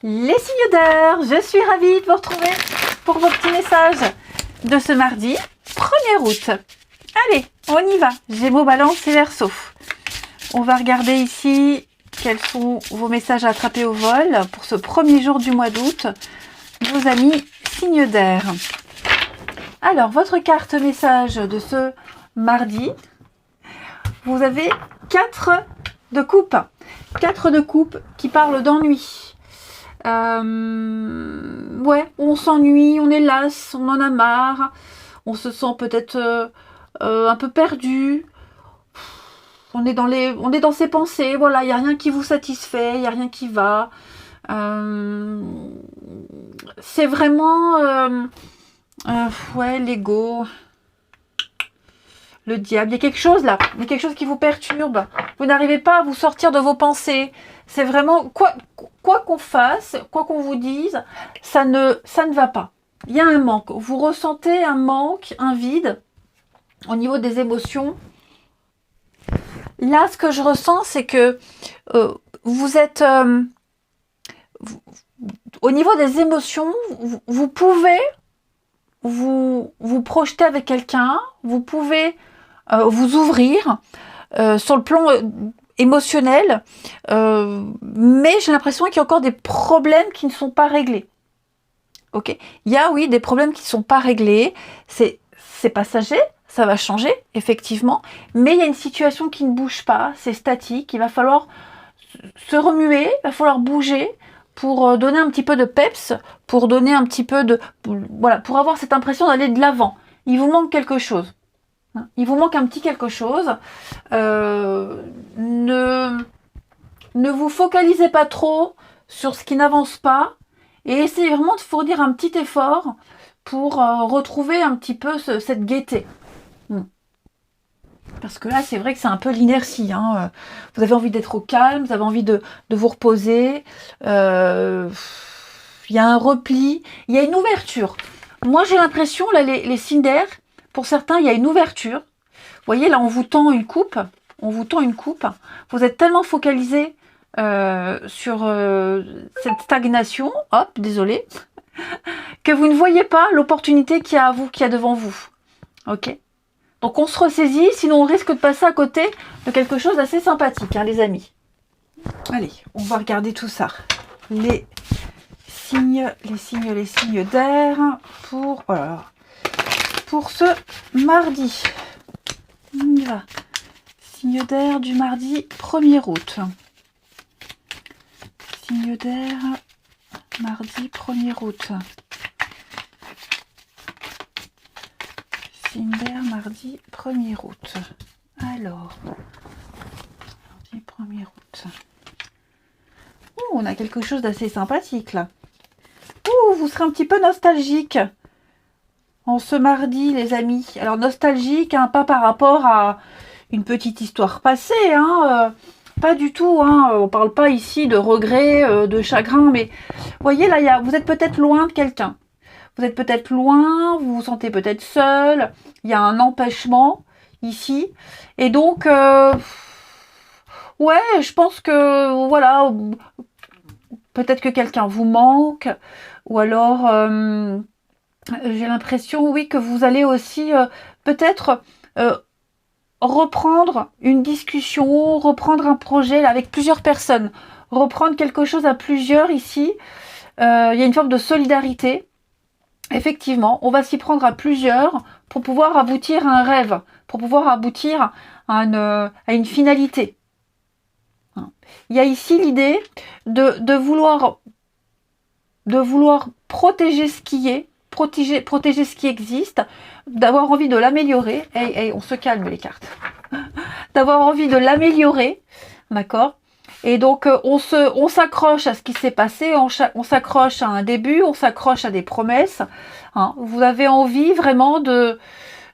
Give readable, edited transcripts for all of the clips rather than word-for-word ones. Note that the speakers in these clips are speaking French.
Les signes d'air, je suis ravie de vous retrouver pour vos petits messages de ce mardi 1er août. Allez, on y va. Gémeaux, Balance et Verseau. On va regarder ici quels sont vos messages à attraper au vol pour ce premier jour du mois d'août. Vos amis signes d'air. Alors, votre carte message de ce mardi, vous avez 4 de coupe. 4 de coupe qui parlent d'ennui. Ouais, on s'ennuie, on est lasse, on en a marre, on se sent peut-être un peu perdu. On est dans ses pensées, voilà, il n'y a rien qui vous satisfait, il n'y a rien qui va. C'est vraiment ouais, l'ego, le diable. Il y a quelque chose là, il y a quelque chose qui vous perturbe. Vous n'arrivez pas à vous sortir de vos pensées. C'est vraiment, quoi qu'on fasse, quoi qu'on vous dise, ça ne va pas. Il y a un manque. Vous ressentez un manque, un vide au niveau des émotions. Là, ce que je ressens, c'est que vous êtes... au niveau des émotions, vous pouvez vous projeter avec quelqu'un, vous pouvez vous ouvrir sur le plan émotionnel, mais j'ai l'impression qu'il y a encore des problèmes qui ne sont pas réglés. Ok, il y a oui des problèmes qui ne sont pas réglés, c'est passager, ça va changer effectivement, mais il y a une situation qui ne bouge pas, c'est statique, il va falloir se remuer, il va falloir bouger pour donner un petit peu de peps, pour donner un petit peu de... Voilà, pour avoir cette impression d'aller de l'avant. Il vous manque quelque chose. Il vous manque un petit quelque chose. Ne vous focalisez pas trop sur ce qui n'avance pas et essayez vraiment de fournir un petit effort pour retrouver un petit peu cette gaieté. Parce que là, c'est vrai que c'est un peu l'inertie. Hein. Vous avez envie d'être au calme, vous avez envie de vous reposer. Il y a un repli, il y a une ouverture. Moi, j'ai l'impression, là, les signes d'air, pour certains, il y a une ouverture. Vous voyez, là, on vous tend une coupe. On vous tend une coupe. Vous êtes tellement focalisé sur cette stagnation, hop, désolé, que vous ne voyez pas l'opportunité qu'il y a à vous, qu'il y a devant vous. Ok ? Donc on se ressaisit, sinon on risque de passer à côté de quelque chose d'assez sympathique, hein, les amis. Allez, on va regarder tout ça. Les signes d'air pour ce mardi. On y va. Signe d'air du mardi 1er août. Signe d'air, mardi 1er août. Signe d'air, mardi 1er août. Alors, mardi 1er août. Oh, on a quelque chose d'assez sympathique là. Oh, vous serez un petit peu nostalgique en ce mardi, les amis. Alors, nostalgique, hein, pas par rapport à une petite histoire passée, hein, pas du tout, hein, on parle pas ici de regret, de chagrin, mais vous voyez là, vous êtes peut-être loin de quelqu'un. Vous êtes peut-être loin, vous vous sentez peut-être seul, il y a un empêchement ici. Et donc, ouais, je pense que, voilà, peut-être que quelqu'un vous manque, ou alors, j'ai l'impression, oui, que vous allez aussi peut-être reprendre une discussion, reprendre un projet là, avec plusieurs personnes, reprendre quelque chose à plusieurs ici. Il y a une forme de solidarité. Effectivement, on va s'y prendre à plusieurs pour pouvoir aboutir à un rêve, pour pouvoir aboutir à une finalité. Il y a ici l'idée de vouloir protéger ce qui est, protéger ce qui existe, d'avoir envie de l'améliorer. Hey, on se calme les cartes. D'avoir envie de l'améliorer, d'accord ? Et donc, on s'accroche à ce qui s'est passé, on s'accroche à un début, on s'accroche à des promesses. Hein. Vous avez envie vraiment de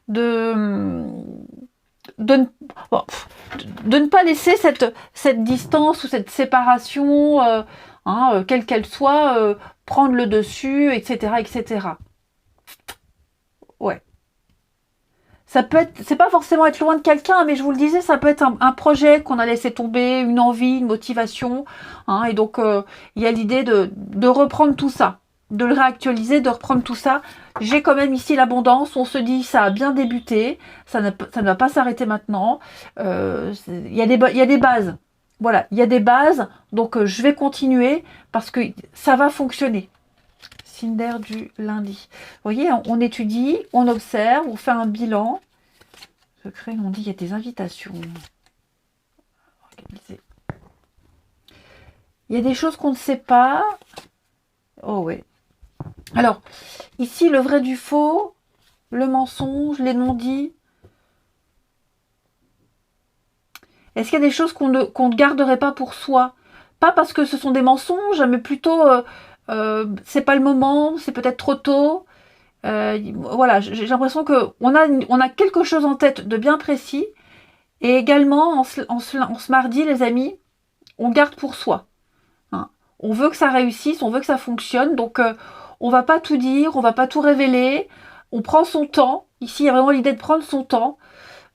ne pas laisser cette distance ou cette séparation, quelle qu'elle soit, prendre le dessus, etc., etc. Ouais. Ça peut être, c'est pas forcément être loin de quelqu'un, mais je vous le disais, ça peut être un projet qu'on a laissé tomber, une envie, une motivation. Hein, et donc, il y a l'idée de reprendre tout ça, de le réactualiser, de reprendre tout ça. J'ai quand même ici l'abondance. On se dit, ça a bien débuté, ça ne va pas s'arrêter maintenant. Il y a des bases. Voilà, il y a des bases. Donc, je vais continuer parce que ça va fonctionner. Cinder du lundi. Vous voyez, on étudie, on observe, on fait un bilan. Secret, on dit il y a des invitations. Organisées. Il y a des choses qu'on ne sait pas. Oh ouais. Alors, ici, le vrai du faux, le mensonge, les non-dits. Est-ce qu'il y a des choses qu'on ne garderait pas pour soi? Pas parce que ce sont des mensonges, mais plutôt, c'est pas le moment, c'est peut-être trop tôt. Voilà, j'ai l'impression qu'on a quelque chose en tête de bien précis. Et également, en ce mardi, les amis, on garde pour soi. Hein. On veut que ça réussisse, on veut que ça fonctionne. Donc, on va pas tout dire, on va pas tout révéler. On prend son temps. Ici, il y a vraiment l'idée de prendre son temps.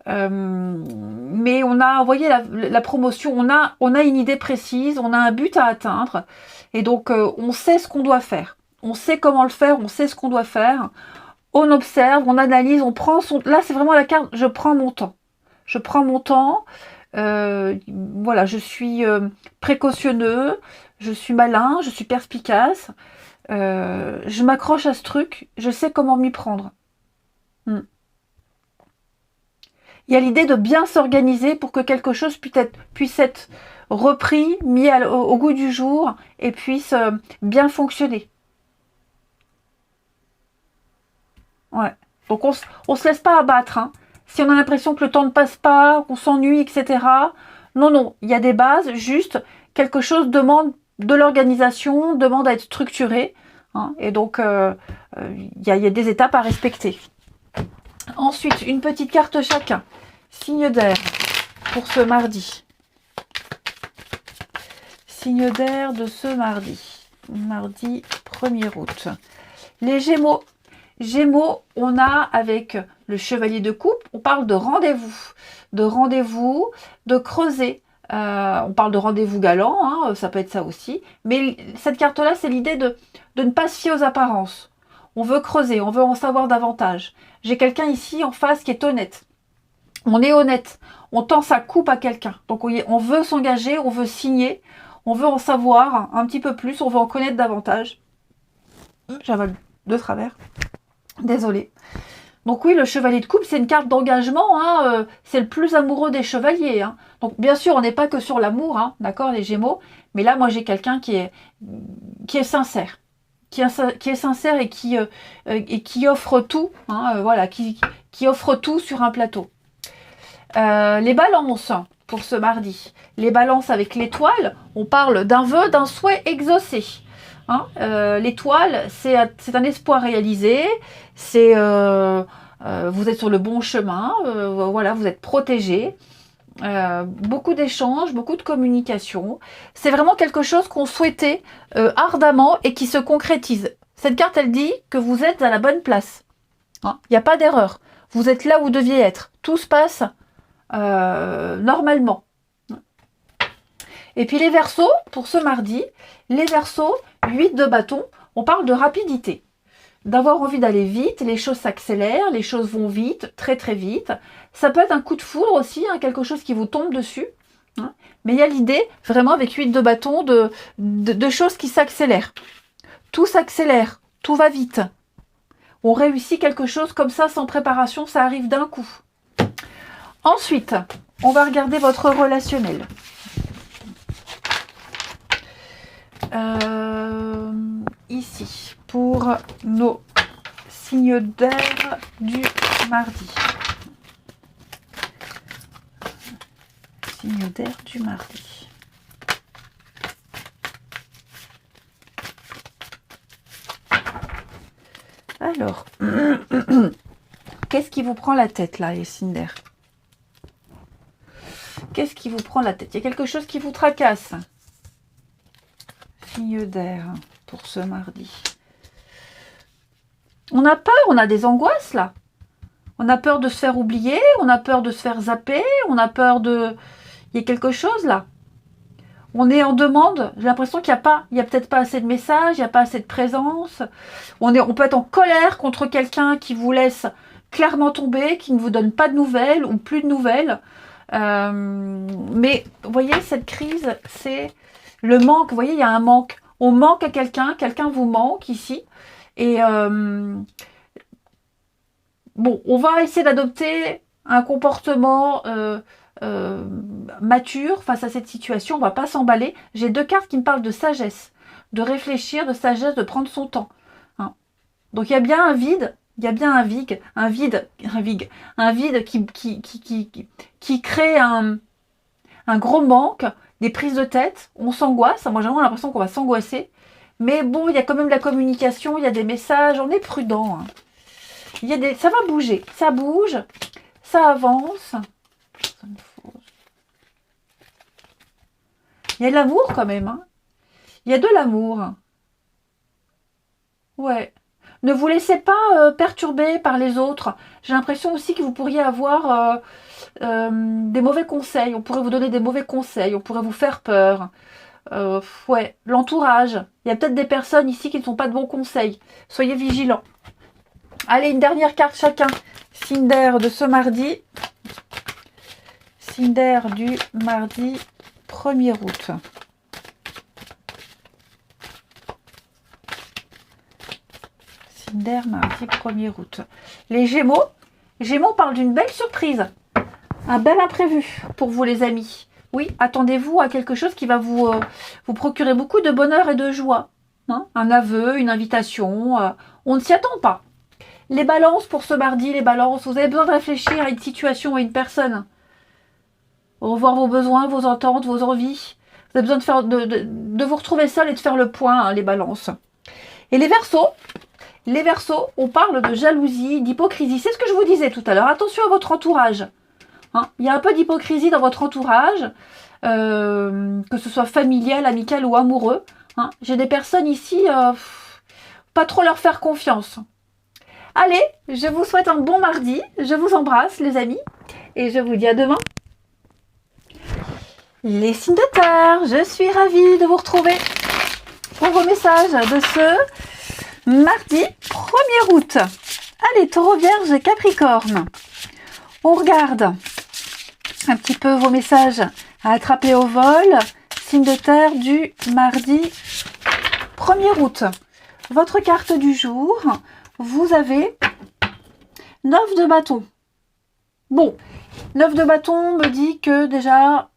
Mais on a, vous voyez, la promotion, on a une idée précise, on a un but à atteindre. Et donc, on sait ce qu'on doit faire. On sait comment le faire, on sait ce qu'on doit faire. On observe, on analyse, on prend son... Là, c'est vraiment la carte, je prends mon temps. Je prends mon temps. Voilà, je suis précautionneux, je suis malin, je suis perspicace. Je m'accroche à ce truc, je sais comment m'y prendre. Il y a l'idée de bien s'organiser pour que quelque chose puisse être repris, mis au goût du jour et puisse bien fonctionner. Ouais. Donc on se laisse pas abattre. Hein. Si on a l'impression que le temps ne passe pas, qu'on s'ennuie, etc. Non, non, il y a des bases, juste quelque chose demande de l'organisation, demande à être structuré. Hein, et donc, il y a des étapes à respecter. Ensuite, une petite carte chacun. Signe d'air pour ce mardi. Signe d'air de ce mardi. Mardi 1er août. Les Gémeaux. Gémeaux, on a avec le chevalier de coupe, on parle de rendez-vous, de creuser. On parle de rendez-vous galant, hein, ça peut être ça aussi. Mais cette carte-là, c'est l'idée de ne pas se fier aux apparences. On veut creuser, on veut en savoir davantage. J'ai quelqu'un ici en face qui est honnête. On est honnête, on tend sa coupe à quelqu'un. Donc on veut s'engager, on veut signer, on veut en savoir un petit peu plus, on veut en connaître davantage. J'avale de travers. Désolée. Donc oui, le chevalier de coupe, c'est une carte d'engagement. Hein, c'est le plus amoureux des chevaliers. Hein. Donc bien sûr, on n'est pas que sur l'amour, hein, d'accord, les Gémeaux. Mais là, moi, j'ai quelqu'un qui est sincère. Qui est sincère et qui offre tout. Hein, voilà, qui offre tout sur un plateau. Les balances pour ce mardi. Les balances avec l'étoile, on parle d'un vœu, d'un souhait exaucé. Hein, l'étoile, c'est un espoir réalisé. C'est vous êtes sur le bon chemin. Voilà, vous êtes protégé. Beaucoup d'échanges, beaucoup de communication. C'est vraiment quelque chose qu'on souhaitait ardemment et qui se concrétise. Cette carte, elle dit que vous êtes à la bonne place. Hein, il n'y a pas d'erreur. Vous êtes là où vous deviez être. Tout se passe normalement. Et puis les Verseaux, pour ce mardi, les Verseaux, 8 de bâton, on parle de rapidité. D'avoir envie d'aller vite, les choses s'accélèrent, les choses vont vite, très très vite. Ça peut être un coup de foudre aussi, hein, quelque chose qui vous tombe dessus. Hein. Mais il y a l'idée, vraiment avec 8 de bâton, de choses qui s'accélèrent. Tout s'accélère, tout va vite. On réussit quelque chose comme ça, sans préparation, ça arrive d'un coup. Ensuite, on va regarder votre relationnel. Ici, pour nos signes d'air du mardi. Signe d'air du mardi. Alors, qu'est-ce qui vous prend la tête là, les signes d'air? Qu'est-ce qui vous prend la tête? Il y a quelque chose qui vous tracasse. Signe d'air pour ce mardi. On a peur, on a des angoisses là. On a peur de se faire oublier, on a peur de se faire zapper, on a peur de... Il y a quelque chose là. On est en demande, j'ai l'impression qu'il n'y a peut-être pas assez de messages, il n'y a pas assez de présence. On peut être en colère contre quelqu'un qui vous laisse clairement tomber, qui ne vous donne pas de nouvelles ou plus de nouvelles. Mais vous voyez, cette crise, c'est le manque. Vous voyez, il y a un manque. On manque à quelqu'un, quelqu'un vous manque ici. Et bon, on va essayer d'adopter un comportement mature face à cette situation. On va pas s'emballer. J'ai 2 cartes qui me parlent de sagesse, de réfléchir, de sagesse, de prendre son temps. Hein. Donc il y a bien un vide, il y a bien un vide qui crée un gros manque, des prises de tête. On s'angoisse. Moi j'ai vraiment l'impression qu'on va s'angoisser. Mais bon, il y a quand même de la communication, il y a des messages. On est prudent. Hein. Ça va bouger, ça bouge, ça avance. Il y a de l'amour quand même. Hein. Il y a de l'amour. Ouais. Ne vous laissez pas perturber par les autres. J'ai l'impression aussi que vous pourriez avoir des mauvais conseils. On pourrait vous donner des mauvais conseils. On pourrait vous faire peur. Ouais, l'entourage. Il y a peut-être des personnes ici qui ne sont pas de bons conseils. Soyez vigilants. Allez, une dernière carte chacun. Signe d'air de ce mardi. Signe d'air du mardi 1er août. Signe d'air mardi 1er août. Les Gémeaux. Les Gémeaux parlent d'une belle surprise. Un bel imprévu pour vous les amis. Oui, attendez-vous à quelque chose qui va vous procurer beaucoup de bonheur et de joie. Hein, un aveu, une invitation. On ne s'y attend pas. Les balances pour ce mardi, les balances, vous avez besoin de réfléchir à une situation, à une personne. Revoir vos besoins, vos ententes, vos envies. Vous avez besoin de vous retrouver seul et de faire le point, hein, les balances. Et les Verseaux, on parle de jalousie, d'hypocrisie. C'est ce que je vous disais tout à l'heure. Attention à votre entourage. Hein, il y a un peu d'hypocrisie dans votre entourage, que ce soit familial, amical ou amoureux. Hein. J'ai des personnes ici, pas trop leur faire confiance. Allez, je vous souhaite un bon mardi. Je vous embrasse, les amis. Et je vous dis à demain. Les signes de terre, je suis ravie de vous retrouver pour vos messages de ce mardi 1er août. Allez, Taureau, Vierge et Capricorne. On regarde un petit peu vos messages à attraper au vol. Signe de terre du mardi 1er août. Votre carte du jour, vous avez 9 de bâton. Bon, 9 de bâton me dit que déjà,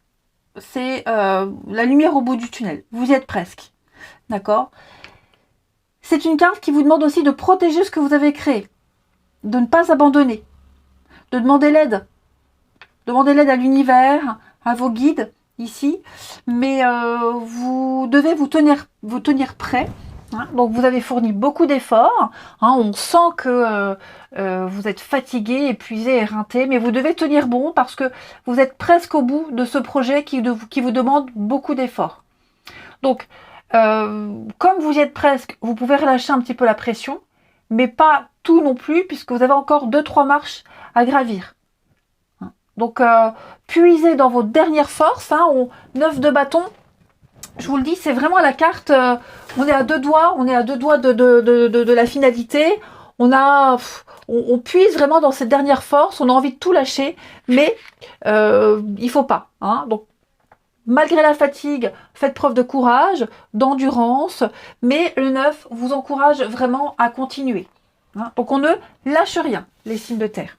c'est la lumière au bout du tunnel. Vous y êtes presque. D'accord? C'est une carte qui vous demande aussi de protéger ce que vous avez créé. De ne pas abandonner. De demander l'aide. Demandez l'aide à l'univers, à vos guides, ici. Mais vous devez vous tenir prêt. Hein. Donc vous avez fourni beaucoup d'efforts. Hein. On sent que vous êtes fatigué, épuisé, éreinté. Mais vous devez tenir bon parce que vous êtes presque au bout de ce projet qui vous demande beaucoup d'efforts. Donc, comme vous y êtes presque, vous pouvez relâcher un petit peu la pression. Mais pas tout non plus puisque vous avez encore 2-3 marches à gravir. Donc, puisez dans vos dernières forces. Hein, 9 de bâton, je vous le dis, c'est vraiment la carte. On est à 2 doigts. On est à 2 doigts de la finalité. On puise vraiment dans cette dernière force. On a envie de tout lâcher, mais il faut pas. Hein, donc, malgré la fatigue, faites preuve de courage, d'endurance. Mais le 9 vous encourage vraiment à continuer. Hein, donc, on ne lâche rien, les signes de terre.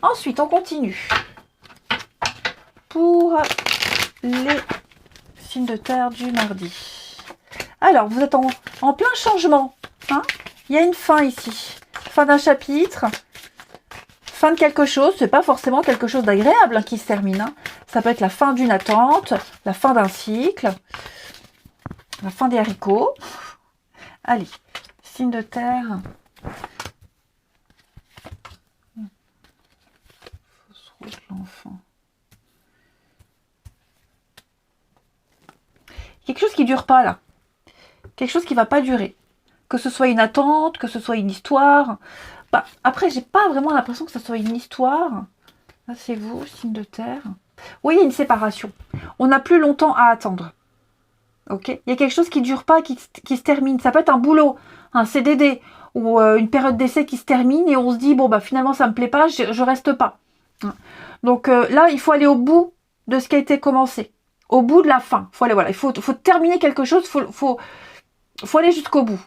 Ensuite, on continue. Pour les signes de terre du mardi. Alors, vous êtes en plein changement. Hein, il y a une fin ici. Fin d'un chapitre. Fin de quelque chose. Ce n'est pas forcément quelque chose d'agréable hein, qui se termine. Hein. Ça peut être la fin d'une attente, la fin d'un cycle, la fin des haricots. Allez, signe de terre. L'enfant. Quelque chose qui dure pas là. Quelque chose qui va pas durer. Que ce soit une attente, que ce soit une histoire. Bah, après, j'ai pas vraiment l'impression que ça soit une histoire. Là, c'est vous, signe de terre. Oui, il y a une séparation. On n'a plus longtemps à attendre. Ok. Il y a quelque chose qui ne dure pas, qui se termine. Ça peut être un boulot, un CDD ou une période d'essai qui se termine et on se dit bon bah finalement ça me plaît pas, je reste pas. Donc là, il faut aller au bout de ce qui a été commencé, au bout de la fin. Faut aller, voilà, il faut terminer quelque chose, faut aller jusqu'au bout.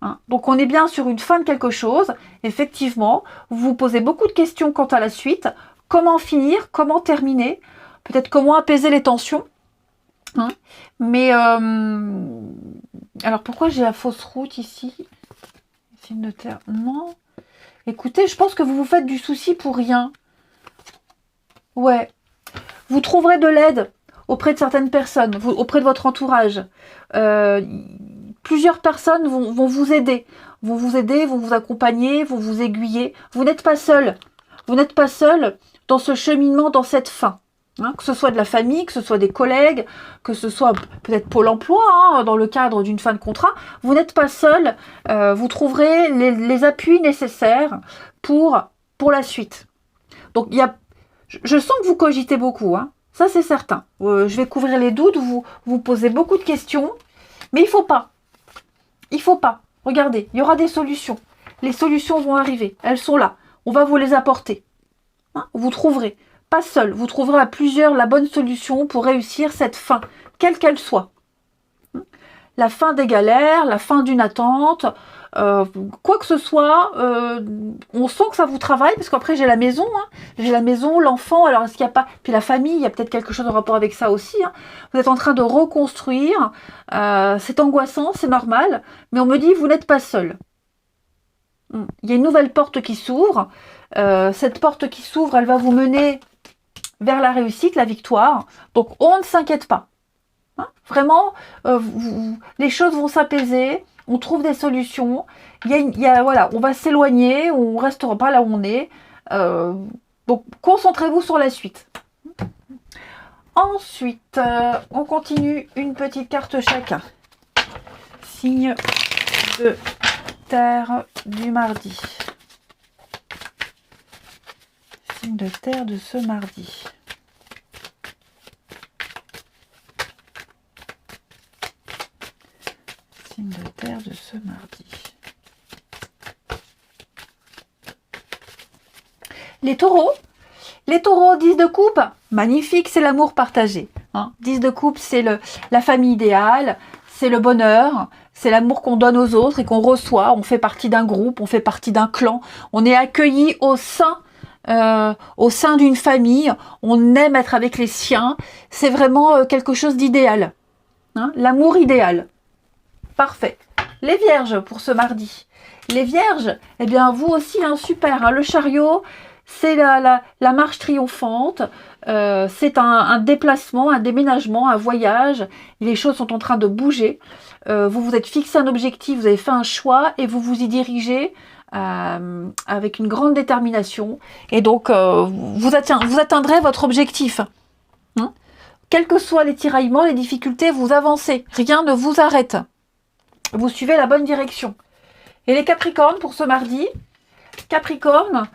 Hein. Donc on est bien sur une fin de quelque chose. Effectivement, vous vous posez beaucoup de questions quant à la suite. Comment finir, comment terminer, peut-être comment apaiser les tensions. Hein. Mais alors pourquoi j'ai la fausse route ici? Signe de terre, non. Écoutez, je pense que vous vous faites du souci pour rien. Ouais. Vous trouverez de l'aide auprès de certaines personnes, auprès de votre entourage. Plusieurs personnes vont vous aider. Vont vous accompagner, vont vous aiguiller. Vous n'êtes pas seul. Vous n'êtes pas seul dans ce cheminement, dans cette fin. Hein, que ce soit de la famille, que ce soit des collègues, que ce soit peut-être Pôle emploi, hein, dans le cadre d'une fin de contrat. Vous n'êtes pas seul. Vous trouverez les appuis nécessaires pour la suite. Donc, je sens que vous cogitez beaucoup. Hein. Ça, c'est certain. Je vais couvrir les doutes. Vous posez beaucoup de questions. Mais il faut pas. Il faut pas. Regardez, il y aura des solutions. Les solutions vont arriver. Elles sont là. On va vous les apporter. Hein, vous trouverez. Pas seul. Vous trouverez à plusieurs la bonne solution pour réussir cette fin, quelle qu'elle soit. La fin des galères, la fin d'une attente, quoi que ce soit, on sent que ça vous travaille, parce qu'après j'ai la maison, hein, j'ai la maison, l'enfant, alors est-ce qu'il n'y a pas, puis la famille, il y a peut-être quelque chose en rapport avec ça aussi, hein. Vous êtes en train de reconstruire, c'est angoissant, c'est normal, mais on me dit, vous n'êtes pas seul. Il y a une nouvelle porte qui s'ouvre, cette porte qui s'ouvre, elle va vous mener vers la réussite, la victoire, donc on ne s'inquiète pas. Hein, vraiment, les choses vont s'apaiser, on trouve des solutions. Voilà, on va s'éloigner, on ne restera pas là où on est. Donc, concentrez-vous sur la suite. Ensuite, on continue une petite carte chacun. Signe de terre du mardi. Signe de terre de ce mardi. Signe de terre de ce mardi. Les taureaux, 10 de coupe, magnifique, c'est l'amour partagé. Hein. 10 de coupe, c'est la famille idéale, c'est le bonheur, c'est l'amour qu'on donne aux autres et qu'on reçoit. On fait partie d'un groupe, on fait partie d'un clan, on est accueilli au sein d'une famille, on aime être avec les siens, c'est vraiment quelque chose d'idéal. Hein. L'amour idéal. Parfait. Les vierges pour ce mardi. Les vierges, eh bien vous aussi, hein, super. Hein, le chariot, c'est la marche triomphante. C'est un déplacement, un déménagement, un voyage. Les choses sont en train de bouger. Vous vous êtes fixé un objectif, vous avez fait un choix et vous vous y dirigez avec une grande détermination. Et donc, vous atteindrez votre objectif. Hein, quels que soient les tiraillements, les difficultés, vous avancez. Rien ne vous arrête. Vous suivez la bonne direction. Et les Capricornes pour ce mardi. Capricorne,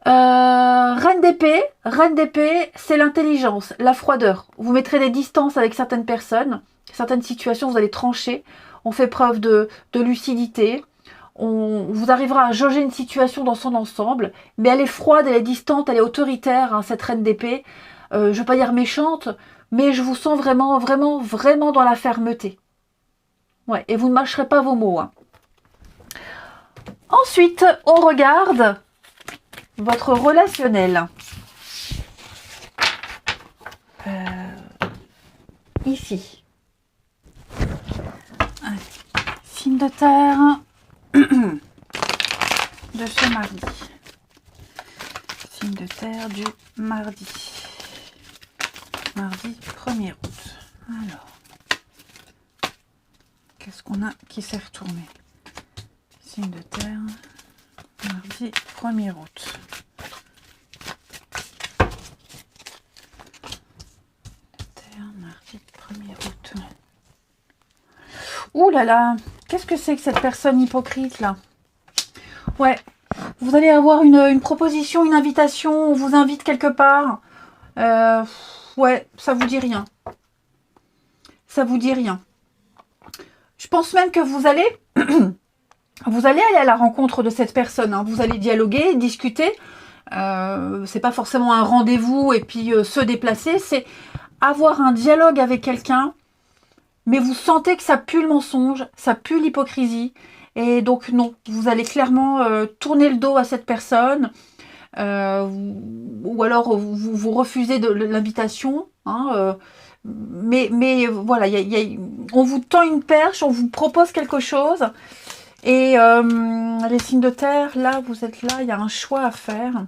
reine d'épée, c'est l'intelligence, la froideur. Vous mettrez des distances avec certaines personnes, certaines situations, vous allez trancher. On fait preuve de lucidité. Vous arrivera à jauger une situation dans son ensemble. Mais elle est froide, elle est distante, elle est autoritaire, hein, cette reine d'épée. Je ne veux pas dire méchante, mais je vous sens vraiment, vraiment, vraiment dans la fermeté. Ouais, et vous ne mâcherez pas vos mots. Hein. Ensuite, on regarde votre relationnel. Ici. Allez. Signe de terre de ce mardi. Signe de terre du mardi. Mardi 1er août. Alors. Qu'est-ce qu'on a qui s'est retourné? Signe de terre, mardi 1er août. Terre, mardi 1er août. Ouh là là, qu'est-ce que c'est que cette personne hypocrite là? Ouais, Vous allez avoir une proposition, une invitation, on vous invite quelque part. Ouais, ça vous dit rien. Ça vous dit rien. Je pense même que vous allez aller à la rencontre de cette personne. Hein. Vous allez dialoguer, discuter. C'est pas forcément un rendez-vous et puis se déplacer. C'est avoir un dialogue avec quelqu'un. Mais vous sentez que ça pue le mensonge, ça pue l'hypocrisie. Et donc non, vous allez clairement tourner le dos à cette personne. Ou alors vous refusez de l'invitation. Hein, mais voilà, on vous tend une perche, on vous propose quelque chose. Et les signes de terre, là, vous êtes là, il y a un choix à faire.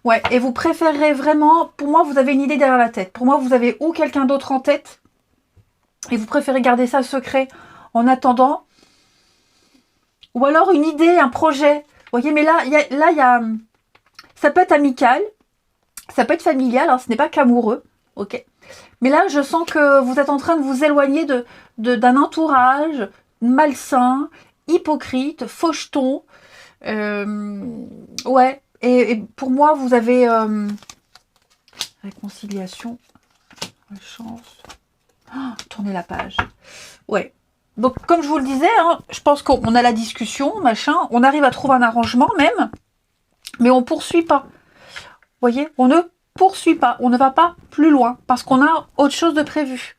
Ouais, et vous préférez vraiment, pour moi, vous avez une idée derrière la tête. Pour moi, vous avez ou quelqu'un d'autre en tête, et vous préférez garder ça secret en attendant. Ou alors une idée, un projet. Vous voyez, mais là, il y a ça peut être amical, ça peut être familial, hein, ce n'est pas qu'amoureux, ok. Mais là, je sens que vous êtes en train de vous éloigner d'un entourage malsain, hypocrite, faucheton. Ouais, et pour moi, vous avez réconciliation, chance. Oh, tournez la page. Ouais. Donc, comme je vous le disais, hein, je pense qu'on a la discussion, machin, on arrive à trouver un arrangement même, mais on poursuit pas. Vous voyez, on ne poursuit pas, on ne va pas plus loin, parce qu'on a autre chose de prévu.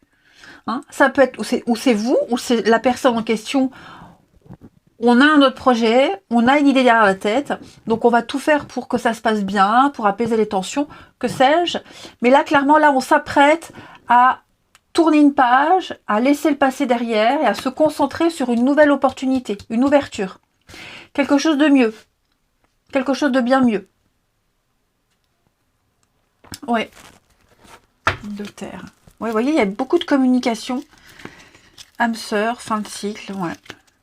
Hein, ça peut être, ou c'est vous, ou c'est la personne en question. On a un autre projet, on a une idée derrière la tête, donc on va tout faire pour que ça se passe bien, pour apaiser les tensions, que sais-je. Mais là, clairement, là, on s'apprête à tourner une page, à laisser le passé derrière et à se concentrer sur une nouvelle opportunité, une ouverture. Quelque chose de mieux. Quelque chose de bien mieux. Ouais. De terre. Ouais, vous voyez, il y a beaucoup de communication. Âme sœur, fin de cycle, ouais.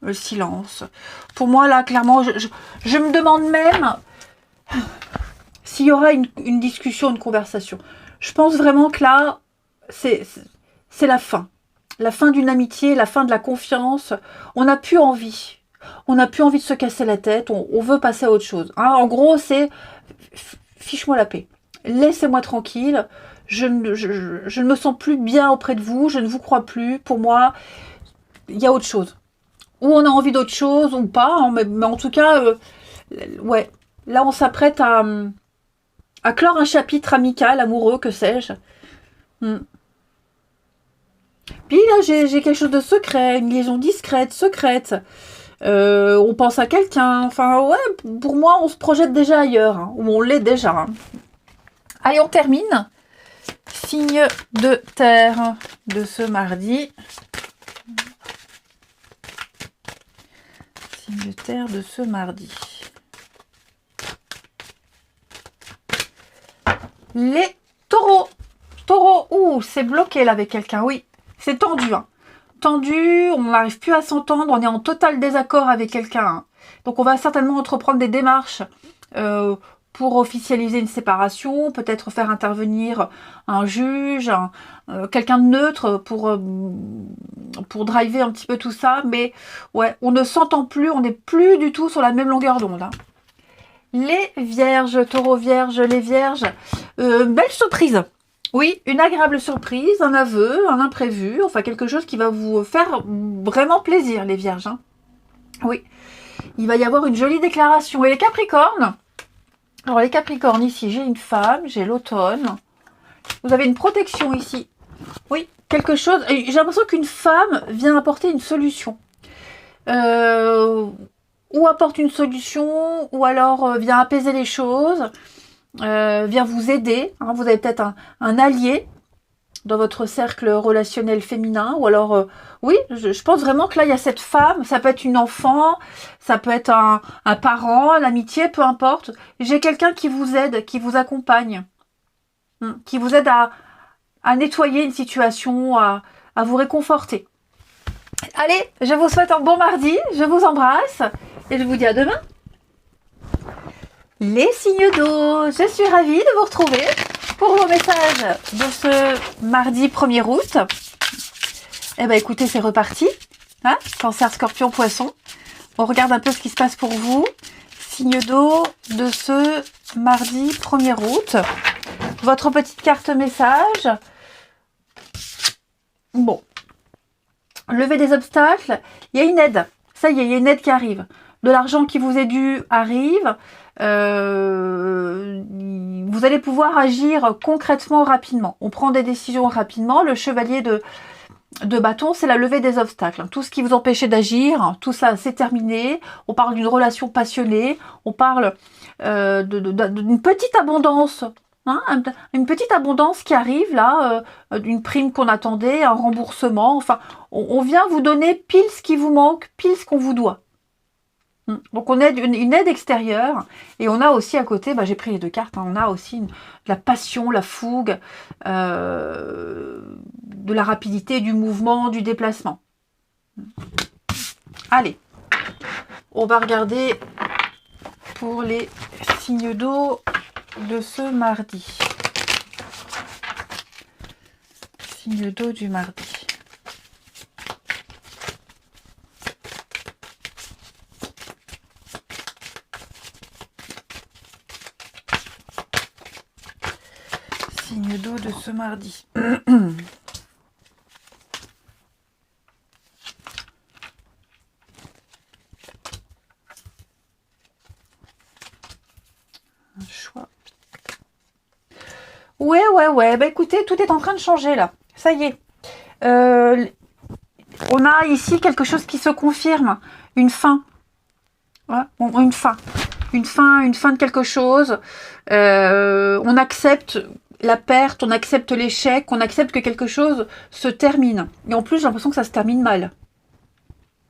Le silence. Pour moi, là, clairement, je me demande même s'il y aura une discussion, une conversation. Je pense vraiment que là, c'est la fin. La fin d'une amitié, la fin de la confiance. On n'a plus envie. On n'a plus envie de se casser la tête. On veut passer à autre chose. Hein, en gros, c'est fiche-moi la paix. Laissez-moi tranquille. Je ne me sens plus bien auprès de vous. Je ne vous crois plus. Pour moi, il y a autre chose. Ou on a envie d'autre chose ou pas. Hein, mais en tout cas, ouais. Là, on s'apprête à clore un chapitre amical, amoureux, que sais-je. Puis là, j'ai quelque chose de secret, une liaison discrète, secrète. On pense à quelqu'un. Enfin, ouais, pour moi, on se projette déjà ailleurs. Hein, ou on l'est déjà. Hein. Allez, on termine. Signe de terre de ce mardi. Signe de terre de ce mardi. Les taureaux. Taureau, ouh, c'est bloqué là avec quelqu'un, oui. C'est tendu, hein. Tendu, on n'arrive plus à s'entendre, on est en total désaccord avec quelqu'un. Hein. Donc on va certainement entreprendre des démarches pour officialiser une séparation, peut-être faire intervenir un juge, quelqu'un de neutre pour driver un petit peu tout ça. Mais ouais, on ne s'entend plus, on n'est plus du tout sur la même longueur d'onde. Hein. Les vierges, taureaux vierges, les vierges, belle surprise. Oui, une agréable surprise, un aveu, un imprévu, enfin quelque chose qui va vous faire vraiment plaisir, les vierges. Hein. Oui, il va y avoir une jolie déclaration. Et les capricornes, alors les capricornes, ici, j'ai une femme, j'ai l'automne. Vous avez une protection ici. Oui, quelque chose, j'ai l'impression qu'une femme vient apporter une solution. Ou apporte une solution, ou alors vient apaiser les choses. Vient vous aider. Hein, vous avez peut-être un allié dans votre cercle relationnel féminin. Ou alors, oui, je pense vraiment que là, il y a cette femme. Ça peut être une enfant, ça peut être un parent, l'amitié, peu importe. J'ai quelqu'un qui vous aide, qui vous accompagne. Qui vous aide à nettoyer une situation, à vous réconforter. Allez, je vous souhaite un bon mardi. Je vous embrasse. Et je vous dis à demain. Les signes d'eau, je suis ravie de vous retrouver pour vos messages de ce mardi 1er août. Eh bien écoutez, c'est reparti. Hein, Cancer, Scorpion, Poisson. On regarde un peu ce qui se passe pour vous. Signe d'eau de ce mardi 1er août. Votre petite carte message. Bon. Lever des obstacles. Il y a une aide. Ça y est, il y a une aide qui arrive. De l'argent qui vous est dû arrive. Vous allez pouvoir agir concrètement, rapidement. On prend des décisions rapidement. Le chevalier de bâton, c'est la levée des obstacles. Tout ce qui vous empêchait d'agir, tout ça, c'est terminé. On parle d'une relation passionnée. On parle d'une petite abondance. Hein, une petite abondance qui arrive là, d'une prime qu'on attendait, un remboursement. Enfin, on vient vous donner pile ce qui vous manque, pile ce qu'on vous doit. Donc on a une aide extérieure et on a aussi à côté, j'ai pris les deux cartes, on a aussi de la passion, la fougue, de la rapidité, du mouvement, du déplacement. Allez, on va regarder pour les signes d'eau de ce mardi. Signe d'eau du mardi. Signe d'eau de ce mardi. Un choix. Ouais. Écoutez, tout est en train de changer là. Ça y est. On a ici quelque chose qui se confirme. Une fin. Ouais, une fin. Une fin de quelque chose. On accepte la perte, on accepte l'échec, on accepte que quelque chose se termine. Et en plus, j'ai l'impression que ça se termine mal.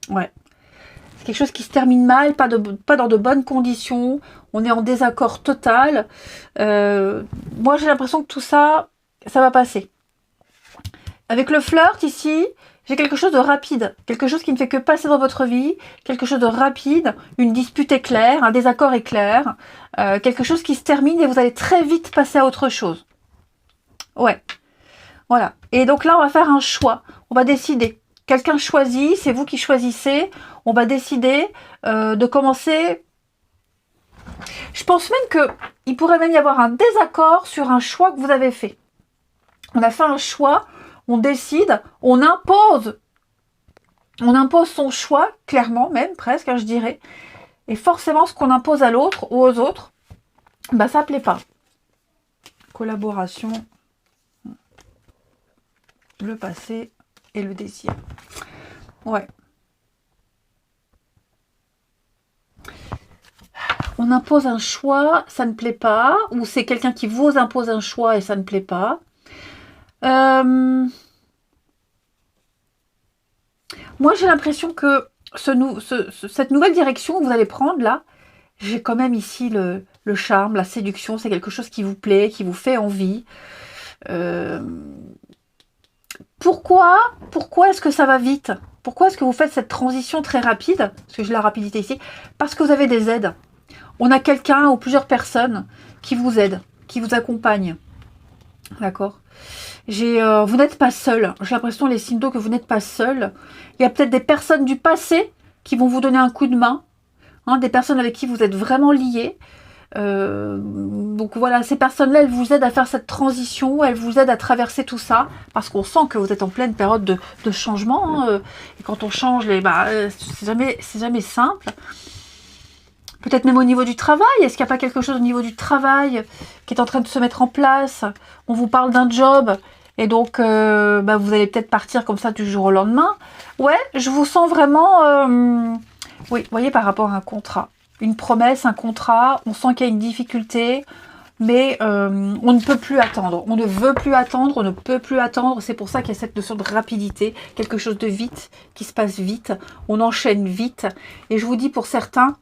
Ouais. C'est quelque chose qui se termine mal, pas dans de bonnes conditions. On est en désaccord total. Moi, j'ai l'impression que tout ça, ça va passer. Avec le flirt ici, j'ai quelque chose de rapide. Quelque chose qui ne fait que passer dans votre vie. Quelque chose de rapide. Une dispute éclair, un désaccord éclair. Quelque chose qui se termine et vous allez très vite passer à autre chose. Ouais. Voilà. Et donc là, on va faire un choix. On va décider. Quelqu'un choisit, c'est vous qui choisissez. On va décider de commencer. Je pense même qu'il pourrait même y avoir un désaccord sur un choix que vous avez fait. On a fait un choix, on décide, on impose. On impose son choix, clairement même, presque, je dirais. Et forcément, ce qu'on impose à l'autre ou aux autres, ça ne plaît pas. Collaboration, le passé et le désir. Ouais. On impose un choix, ça ne plaît pas. Ou c'est quelqu'un qui vous impose un choix et ça ne plaît pas. Moi, j'ai l'impression que cette nouvelle direction que vous allez prendre là, j'ai quand même ici le charme, la séduction. C'est quelque chose qui vous plaît, qui vous fait envie. Pourquoi est-ce que ça va vite? Pourquoi est-ce que vous faites cette transition très rapide? Parce que j'ai la rapidité ici. Parce que vous avez des aides. On a quelqu'un ou plusieurs personnes qui vous aident, qui vous accompagnent. D'accord? Vous n'êtes pas seul. J'ai l'impression, les signes d'eau, que vous n'êtes pas seul. Il y a peut-être des personnes du passé qui vont vous donner un coup de main. Des personnes avec qui vous êtes vraiment liés. Donc voilà, ces personnes-là, elles vous aident à faire cette transition, elles vous aident à traverser tout ça, parce qu'on sent que vous êtes en pleine période de changement. Et quand on change, c'est jamais simple. Peut-être même au niveau du travail. Est-ce qu'il n'y a pas quelque chose au niveau du travail qui est en train de se mettre en place? On vous parle d'un job et donc vous allez peut-être partir comme ça du jour au lendemain. Ouais, je vous sens vraiment... oui, vous voyez, par rapport à un contrat. Une promesse, un contrat, on sent qu'il y a une difficulté, mais on ne peut plus attendre. On ne veut plus attendre, on ne peut plus attendre. C'est pour ça qu'il y a cette notion de rapidité, quelque chose de vite, qui se passe vite. On enchaîne vite. Et je vous dis pour certains,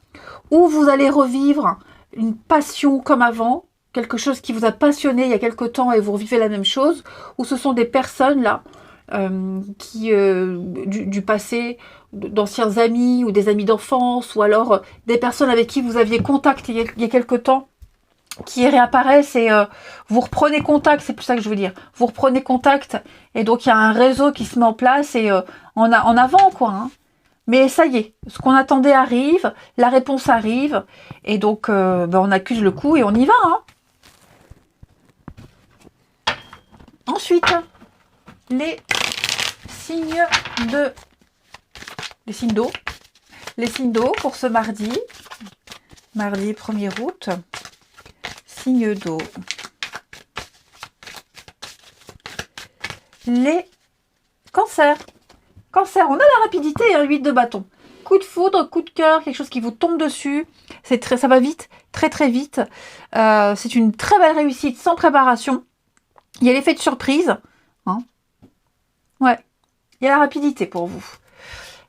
où vous allez revivre une passion comme avant, quelque chose qui vous a passionné il y a quelque temps et vous revivez la même chose, ou ce sont des personnes là, du passé, d'anciens amis ou des amis d'enfance, ou alors des personnes avec qui vous aviez contact il y a quelque temps, qui réapparaissent et vous reprenez contact, c'est plus ça que je veux dire. Vous reprenez contact et donc il y a un réseau qui se met en place et en avant quoi. Mais ça y est, ce qu'on attendait arrive, la réponse arrive, et donc on accuse le coup et on y va. Hein. Ensuite, les signes d'eau. Les signes d'eau pour ce mardi. Mardi 1er août. Signes d'eau. Les cancers. Cancer, on a la rapidité, hein, 8 de bâton. Coup de foudre, coup de cœur, quelque chose qui vous tombe dessus. Ça va vite, très très vite. C'est une très belle réussite sans préparation. Il y a l'effet de surprise. Hein. Ouais, il y a la rapidité pour vous.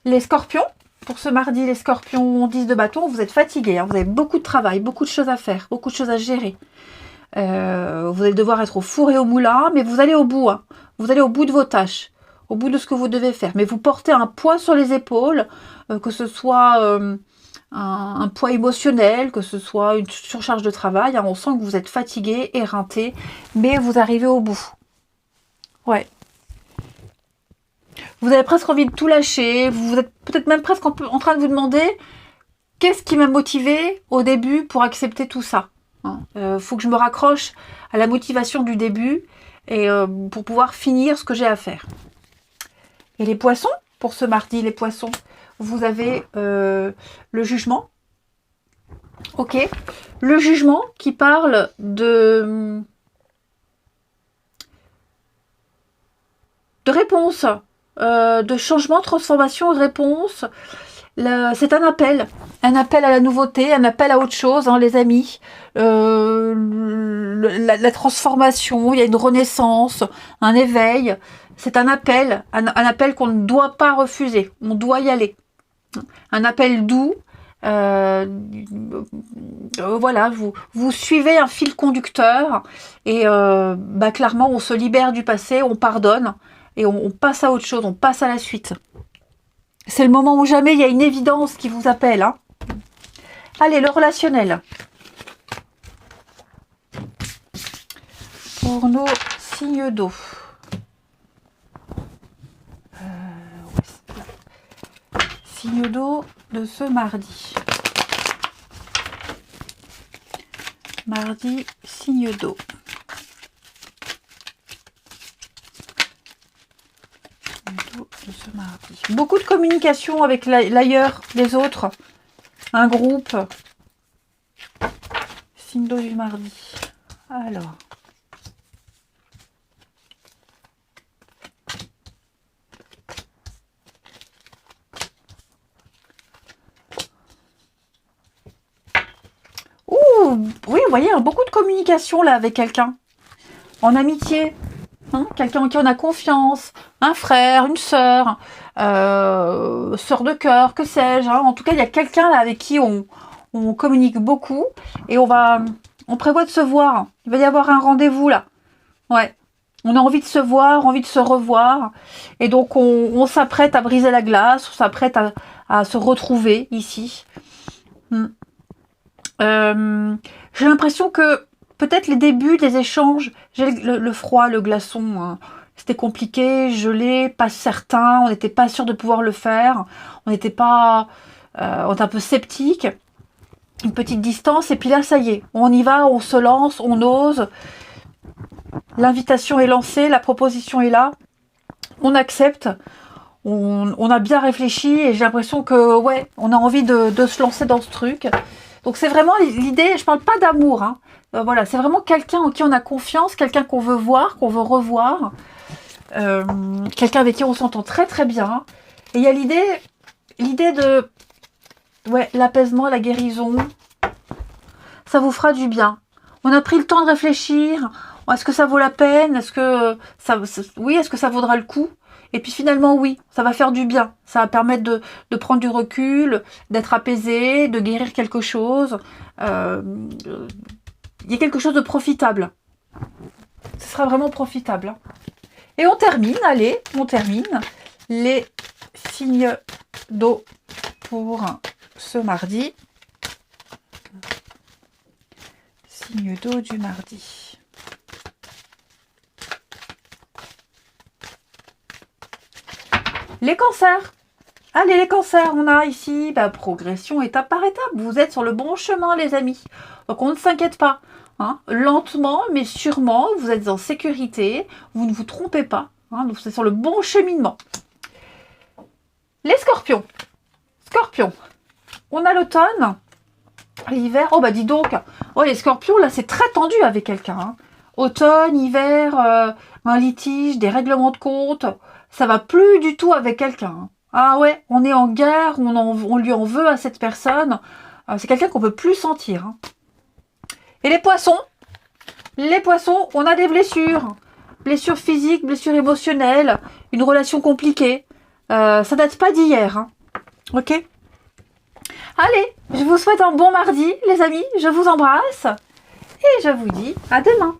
Les scorpions, pour ce mardi, les scorpions 10 de bâton, vous êtes fatigués. Hein, vous avez beaucoup de travail, beaucoup de choses à faire, beaucoup de choses à gérer. Vous allez devoir être au four et au moulin, mais vous allez au bout. Hein. Vous allez au bout de vos tâches, au bout de ce que vous devez faire. Mais vous portez un poids sur les épaules, que ce soit un poids émotionnel, que ce soit une surcharge de travail. Hein, on sent que vous êtes fatigué, éreinté, mais vous arrivez au bout. Ouais. Vous avez presque envie de tout lâcher. Vous êtes peut-être même presque en train de vous demander qu'est-ce qui m'a motivé au début pour accepter tout ça. Faut que je me raccroche à la motivation du début et pour pouvoir finir ce que j'ai à faire. Et les poissons, pour ce mardi, les poissons, vous avez le jugement. Ok. Le jugement qui parle de réponse, de changement, transformation, réponse. C'est un appel à la nouveauté, un appel à autre chose, hein, les amis. La transformation, il y a une renaissance, un éveil. C'est un appel qu'on ne doit pas refuser. On doit y aller. Un appel doux. Voilà, vous suivez un fil conducteur et clairement, on se libère du passé, on pardonne et on passe à autre chose, on passe à la suite. C'est le moment où jamais il y a une évidence qui vous appelle. Hein. Allez, le relationnel. Pour nos signes d'eau. Signe d'eau de ce mardi. Mardi, signe d'eau. De ce mardi. Beaucoup de communication avec l'ailleurs, les autres, un groupe. Signe d'eau du mardi. Alors. Ouh, oui, vous voyez, beaucoup de communication là avec quelqu'un. En amitié. Hein, quelqu'un en qui on a confiance, un frère, une sœur, sœur de cœur, que sais-je. Hein. En tout cas, il y a quelqu'un là avec qui on communique beaucoup et on prévoit de se voir. Il va y avoir un rendez-vous là. Ouais. On a envie de se voir, envie de se revoir. Et donc, on s'apprête à briser la glace, on s'apprête à se retrouver ici. J'ai l'impression que peut-être les débuts des échanges, j'ai le froid, le glaçon, hein, c'était compliqué, gelé, pas certain, on n'était pas sûr de pouvoir le faire, on était un peu sceptique, une petite distance, et puis là, ça y est, on y va, on se lance, on ose, l'invitation est lancée, la proposition est là, on accepte, on a bien réfléchi, et j'ai l'impression que, ouais, on a envie de se lancer dans ce truc. Donc c'est vraiment l'idée, je parle pas d'amour, hein. Voilà, c'est vraiment quelqu'un en qui on a confiance, quelqu'un qu'on veut voir, qu'on veut revoir, quelqu'un avec qui on s'entend très très bien. Et il y a l'idée de l'apaisement, la guérison, ça vous fera du bien. On a pris le temps de réfléchir, est-ce que ça vaut la peine, est-ce que ça vaudra le coup? Et puis finalement, oui, ça va faire du bien. Ça va permettre de prendre du recul, d'être apaisé, de guérir quelque chose. Il y a quelque chose de profitable. Ce sera vraiment profitable. Hein. Et on termine, les signes d'eau pour ce mardi. Signe d'eau du mardi. Les cancers. Allez, les cancers, on a ici progression étape par étape. Vous êtes sur le bon chemin, les amis. Donc, on ne s'inquiète pas. Hein. Lentement, mais sûrement, vous êtes en sécurité. Vous ne vous trompez pas. Hein. Donc, c'est sur le bon cheminement. Les scorpions. Scorpions. On a l'automne, l'hiver. Oh, bah dis donc. Oh, les scorpions, là, c'est très tendu avec quelqu'un. Hein. Automne, hiver, un litige, des règlements de compte. Ça va plus du tout avec quelqu'un. Hein. Ah ouais, on est en guerre, on lui en veut à cette personne. C'est quelqu'un qu'on peut plus sentir. Hein. Et les poissons, on a des blessures. Blessures physiques, blessures émotionnelles, une relation compliquée. Ça date pas d'hier. Hein. Ok? Allez, je vous souhaite un bon mardi, les amis. Je vous embrasse. Et je vous dis à demain.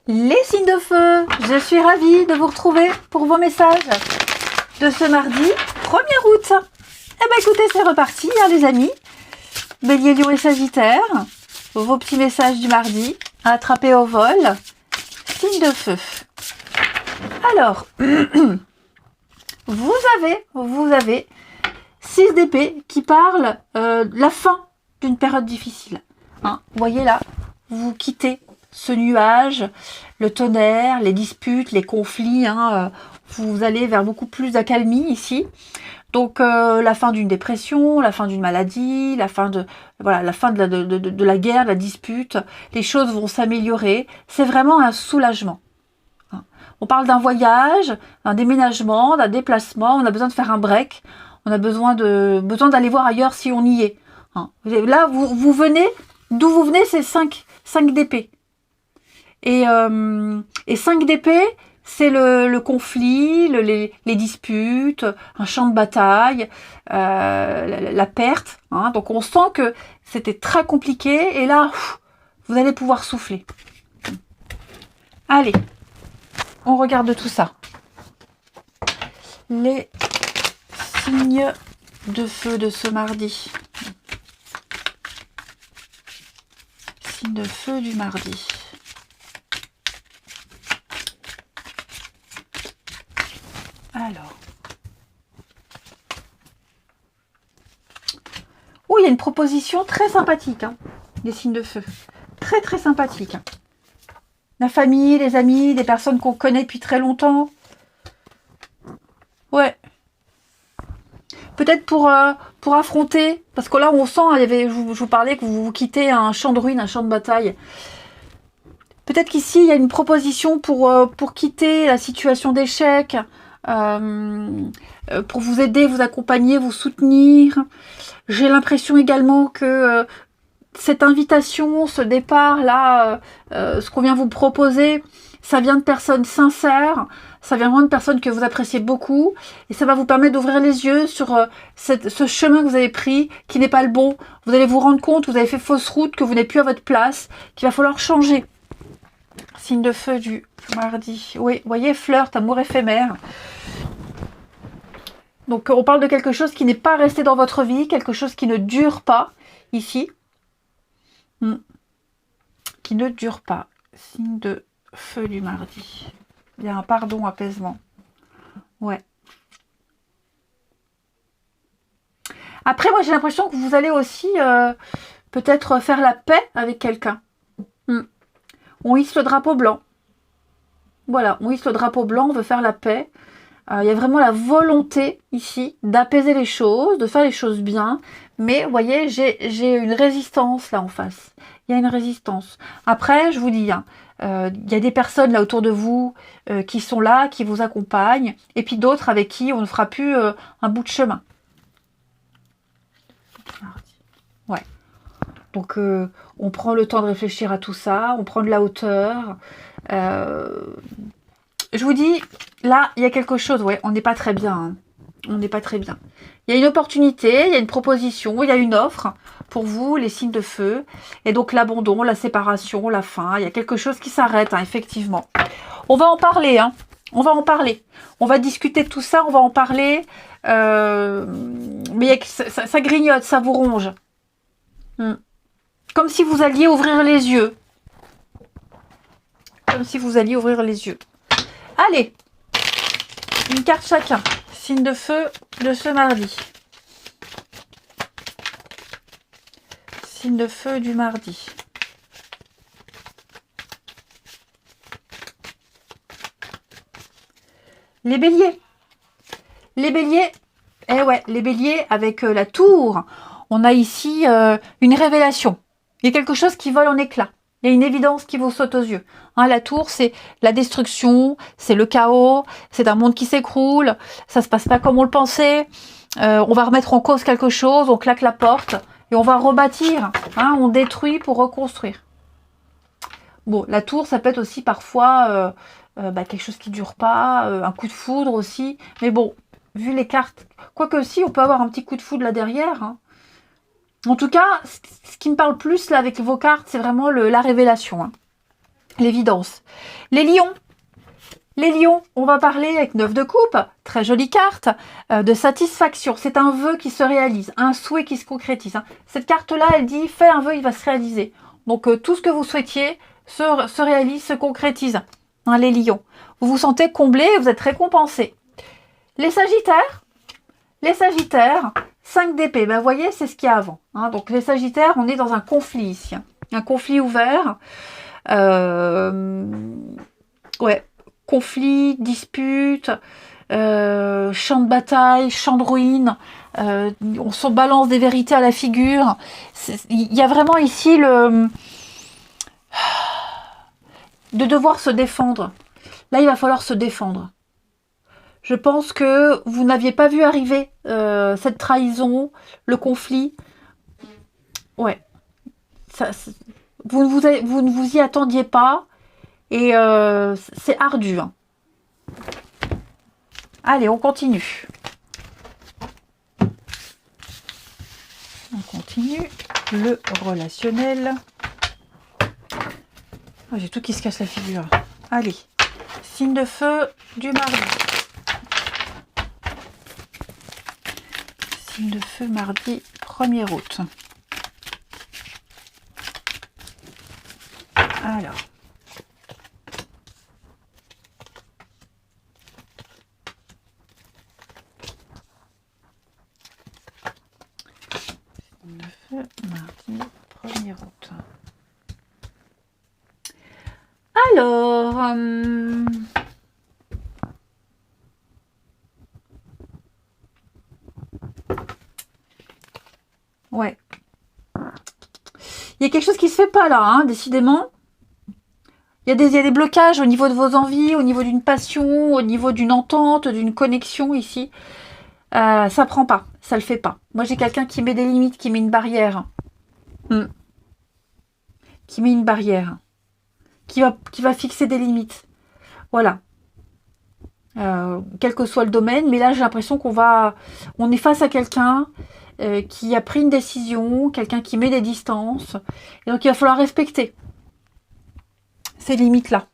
Les signes de feu, je suis ravie de vous retrouver pour vos messages de ce mardi 1er août. Eh bien écoutez, c'est reparti, hein, les amis. Bélier, Lion et Sagittaire, vos petits messages du mardi, à attraper au vol. Signe de feu. Alors, vous avez 6 d'épée qui parle de la fin d'une période difficile. Hein, vous voyez là, vous quittez ce nuage, le tonnerre, les disputes, les conflits, hein, vous allez vers beaucoup plus d'accalmie ici. Donc la fin d'une dépression, la fin d'une maladie, la fin de la guerre, de la dispute, les choses vont s'améliorer. C'est vraiment un soulagement. Hein. On parle d'un voyage, d'un déménagement, d'un déplacement, on a besoin de faire un break, on a besoin d'aller voir ailleurs si on y est. Hein. Là, vous venez, d'où vous venez, c'est 5 d'épée. Et 5 d'épée, c'est le conflit, les disputes, un champ de bataille, la perte. Hein. Donc on sent que c'était très compliqué et là, vous allez pouvoir souffler. Allez, on regarde tout ça. Les signes de feu de ce mardi. Signe de feu du mardi. Alors. Oh, il y a une proposition très sympathique, hein, des signes de feu. Très, très sympathique. La famille, les amis, des personnes qu'on connaît depuis très longtemps. Ouais. Peut-être pour affronter, parce que là, on sent, je vous parlais que vous quittez un champ de ruines, un champ de bataille. Peut-être qu'ici, il y a une proposition pour quitter la situation d'échec, pour vous aider, vous accompagner, vous soutenir. J'ai l'impression également que cette invitation, ce départ-là, ce qu'on vient vous proposer, ça vient de personnes sincères, ça vient vraiment de personnes que vous appréciez beaucoup, et ça va vous permettre d'ouvrir les yeux sur ce chemin que vous avez pris, qui n'est pas le bon. Vous allez vous rendre compte que vous avez fait fausse route, que vous n'êtes plus à votre place, qu'il va falloir changer. Signe de feu du mardi. Oui, vous voyez, flirt, amour éphémère. Donc on parle de quelque chose qui n'est pas resté dans votre vie, quelque chose qui ne dure pas, ici. Qui ne dure pas. Signe de feu du mardi. Il y a un pardon, apaisement. Ouais. Après, moi j'ai l'impression que vous allez aussi peut-être faire la paix avec quelqu'un. On hisse le drapeau blanc. Voilà, on hisse le drapeau blanc, on veut faire la paix. Il y a vraiment la volonté ici d'apaiser les choses, de faire les choses bien. Mais vous voyez, j'ai une résistance là en face. Il y a une résistance. Après, je vous dis, hein, il y a des personnes là autour de vous qui sont là, qui vous accompagnent. Et puis d'autres avec qui on ne fera plus un bout de chemin. Ouais. Donc on prend le temps de réfléchir à tout ça, on prend de la hauteur. Je vous dis, là, il y a quelque chose, ouais, on n'est pas très bien. Hein. On n'est pas très bien. Il y a une opportunité, il y a une proposition, il y a une offre pour vous, les signes de feu. Et donc l'abandon, la séparation, la fin, il y a quelque chose qui s'arrête, hein, effectivement. On va en parler, hein. On va en parler. On va discuter de tout ça, on va en parler. Mais ça grignote, ça vous ronge. Comme si vous alliez ouvrir les yeux. Comme si vous alliez ouvrir les yeux. Allez, une carte chacun. signe de feu de ce mardi. Signe de feu du mardi. Les béliers. Les béliers, eh ouais, les béliers avec la tour. On a ici une révélation. Il y a quelque chose qui vole en éclats. Il y a une évidence qui vous saute aux yeux. Hein, la tour, c'est la destruction, c'est le chaos, c'est un monde qui s'écroule, ça se passe pas comme on le pensait, on va remettre en cause quelque chose, on claque la porte et on va rebâtir. Hein, on détruit pour reconstruire. Bon, la tour, ça peut être aussi parfois quelque chose qui dure pas, un coup de foudre aussi. Mais bon, vu les cartes, quoique si, on peut avoir un petit coup de foudre là derrière. Hein. En tout cas, ce qui me parle plus là avec vos cartes, c'est vraiment la révélation, hein. L'évidence. Les lions. Les lions, on va parler avec 9 de coupe, très jolie carte, de satisfaction. C'est un vœu qui se réalise, un souhait qui se concrétise. Hein. Cette carte-là, elle dit, fais un vœu, il va se réaliser. Donc tout ce que vous souhaitiez se réalise, se concrétise. Hein, les lions. Vous vous sentez comblé, vous êtes récompensé. Les sagittaires. Les sagittaires, 5 d'épée, ben, vous voyez, c'est ce qu'il y a avant. Hein. Donc les sagittaires, on est dans un conflit ici. Hein. Un conflit ouvert. Ouais, conflit, dispute, champ de bataille, champ de ruine. On se balance des vérités à la figure. Il y a vraiment ici de devoir se défendre. Là, il va falloir se défendre. Je pense que vous n'aviez pas vu arriver cette trahison, le conflit. Ouais. Vous ne vous y attendiez pas. Et c'est ardu. Hein. Allez, on continue. On continue. Le relationnel. Oh, j'ai tout qui se casse la figure. Allez. Signe de feu du mardi. Signe de feu mardi 1er août. Alors. Signe de feu mardi 1er août. Alors, ouais. Il y a quelque chose qui se fait pas là, hein, décidément. Il y a des blocages au niveau de vos envies, au niveau d'une passion, au niveau d'une entente, d'une connexion ici. Ça prend pas, ça le fait pas. Moi, j'ai quelqu'un qui met des limites, qui met une barrière. Qui met une barrière. Qui va fixer des limites. Voilà. Quel que soit le domaine, mais là j'ai l'impression on est face à quelqu'un qui a pris une décision, quelqu'un qui met des distances, et donc il va falloir respecter ces limites-là.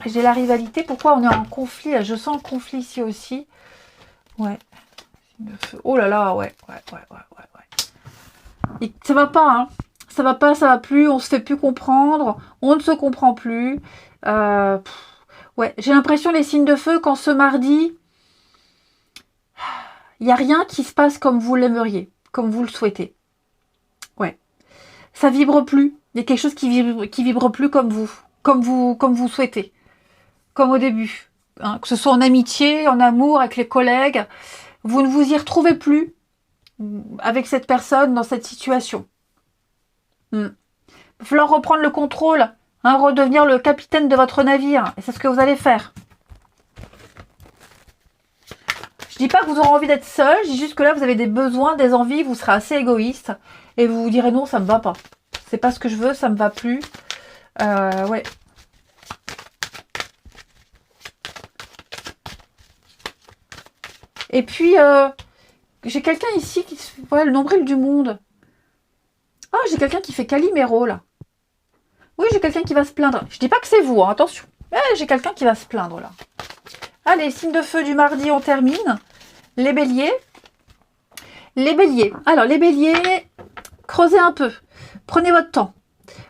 J'ai la rivalité, pourquoi on est en conflit là? Je sens le conflit ici aussi. Ouais. Oh là là, ouais. Et ça va pas, hein. Ça va pas, ça va plus, on se fait plus comprendre, on ne se comprend plus. Ouais, j'ai l'impression les signes de feu quand ce mardi, il n'y a rien qui se passe comme vous l'aimeriez, comme vous le souhaitez. Ouais, ça vibre plus. Il y a quelque chose qui vibre plus comme vous souhaitez, comme au début. Hein, que ce soit en amitié, en amour, avec les collègues, vous ne vous y retrouvez plus avec cette personne dans cette situation. Il va falloir reprendre le contrôle. Hein, redevenir le capitaine de votre navire. Et c'est ce que vous allez faire. Je dis pas que vous aurez envie d'être seul. Je dis juste que là, vous avez des besoins, des envies. Vous serez assez égoïste. Et vous vous direz non, ça me va pas. C'est pas ce que je veux, ça me va plus. Ouais. Et puis, j'ai quelqu'un ici qui se fait le nombril du monde. Oh, j'ai quelqu'un qui fait Calimero, là. Oui, j'ai quelqu'un qui va se plaindre. Je dis pas que c'est vous, hein, attention. J'ai quelqu'un qui va se plaindre, là. Allez, signe de feu du mardi, on termine. Les béliers. Les béliers. Alors, les béliers, creusez un peu. Prenez votre temps.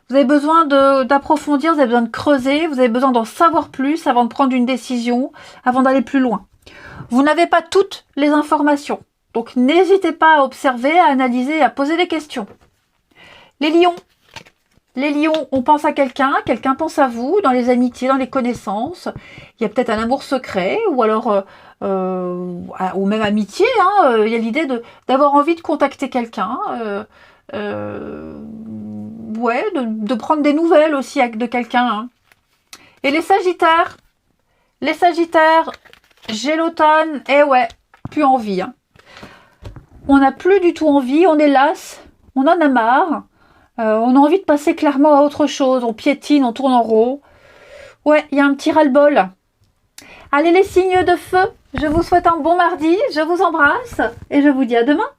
Vous avez besoin d'approfondir, vous avez besoin de creuser, vous avez besoin d'en savoir plus avant de prendre une décision, avant d'aller plus loin. Vous n'avez pas toutes les informations. Donc, n'hésitez pas à observer, à analyser, à poser des questions. Les lions. Les lions, on pense à quelqu'un, quelqu'un pense à vous, dans les amitiés, dans les connaissances. Il y a peut-être un amour secret, ou alors, ou même amitié. Il y a l'idée d'avoir envie de contacter quelqu'un. Ouais, de prendre des nouvelles aussi de quelqu'un. Hein. Et les sagittaires, j'ai l'automne, et ouais, plus envie. Hein. On n'a plus du tout envie, on est las, on en a marre. On a envie de passer clairement à autre chose. On piétine, on tourne en rond. Ouais, il y a un petit ras-le-bol. Allez les signes de feu, je vous souhaite un bon mardi, je vous embrasse et je vous dis à demain.